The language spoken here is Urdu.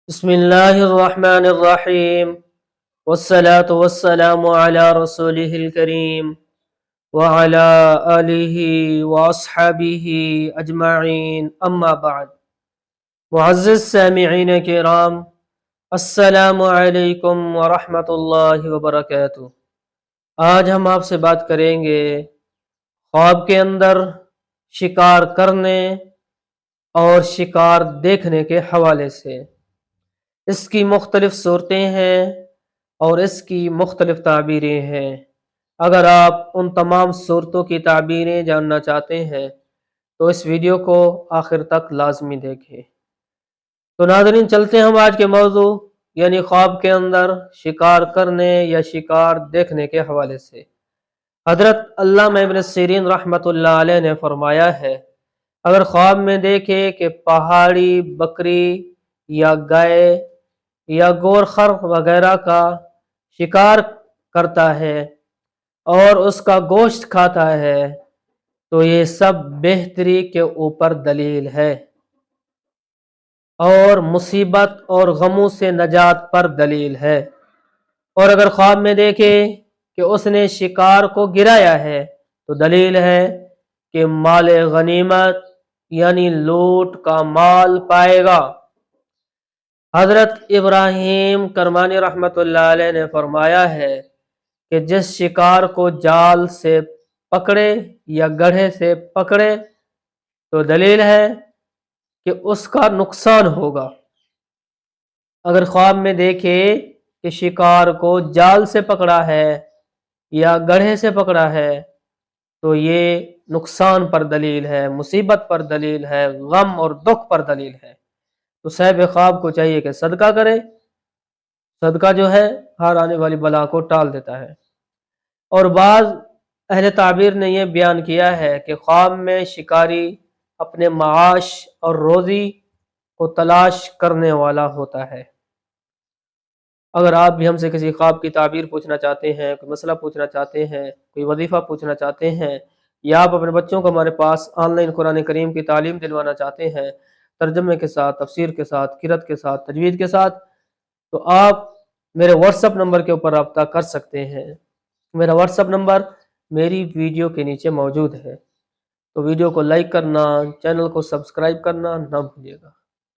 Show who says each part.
Speaker 1: بسم اللہ الرحمن الرحیم والصلاة والسلام علی رسولہ الکریم وعلی آلہ واصحابہ اجمعین اما بعد۔ معزز سامعین کرام، السلام علیکم ورحمۃ اللہ وبرکاتہ۔ آج ہم آپ سے بات کریں گے خواب کے اندر شکار کرنے اور شکار دیکھنے کے حوالے سے۔ اس کی مختلف صورتیں ہیں اور اس کی مختلف تعبیریں ہیں۔ اگر آپ ان تمام صورتوں کی تعبیریں جاننا چاہتے ہیں تو اس ویڈیو کو آخر تک لازمی دیکھیں۔ تو ناظرین، چلتے ہیں ہم آج کے موضوع یعنی خواب کے اندر شکار کرنے یا شکار دیکھنے کے حوالے سے۔ حضرت علامہ ابن سیرین رحمۃ اللہ علیہ نے فرمایا ہے، اگر خواب میں دیکھے کہ پہاڑی بکری یا گائے یا گورخر وغیرہ کا شکار کرتا ہے اور اس کا گوشت کھاتا ہے تو یہ سب بہتری کے اوپر دلیل ہے اور مصیبت اور غموں سے نجات پر دلیل ہے۔ اور اگر خواب میں دیکھے کہ اس نے شکار کو گرایا ہے تو دلیل ہے کہ مال غنیمت یعنی لوٹ کا مال پائے گا۔ حضرت ابراہیم کرمانی رحمۃ اللہ علیہ نے فرمایا ہے کہ جس شکار کو جال سے پکڑے یا گڑھے سے پکڑے تو دلیل ہے کہ اس کا نقصان ہوگا۔ اگر خواب میں دیکھے کہ شکار کو جال سے پکڑا ہے یا گڑھے سے پکڑا ہے تو یہ نقصان پر دلیل ہے، مصیبت پر دلیل ہے، غم اور دکھ پر دلیل ہے۔ تو صاحب خواب کو چاہیے کہ صدقہ کرے۔ صدقہ جو ہے ہر آنے والی بلا کو ٹال دیتا ہے۔ اور بعض اہل تعبیر نے یہ بیان کیا ہے کہ خواب میں شکاری اپنے معاش اور روزی کو تلاش کرنے والا ہوتا ہے۔ اگر آپ بھی ہم سے کسی خواب کی تعبیر پوچھنا چاہتے ہیں، کوئی مسئلہ پوچھنا چاہتے ہیں، کوئی وظیفہ پوچھنا چاہتے ہیں، یا آپ اپنے بچوں کو ہمارے پاس آن لائن قرآن کریم کی تعلیم دلوانا چاہتے ہیں ترجمے کے ساتھ، تفسیر کے ساتھ، قرأت کے ساتھ، تجوید کے ساتھ، تو آپ میرے واٹس ایپ نمبر کے اوپر رابطہ کر سکتے ہیں۔ میرا واٹس ایپ نمبر میری ویڈیو کے نیچے موجود ہے۔ تو ویڈیو کو لائک کرنا، چینل کو سبسکرائب کرنا نہ بھولیے گا۔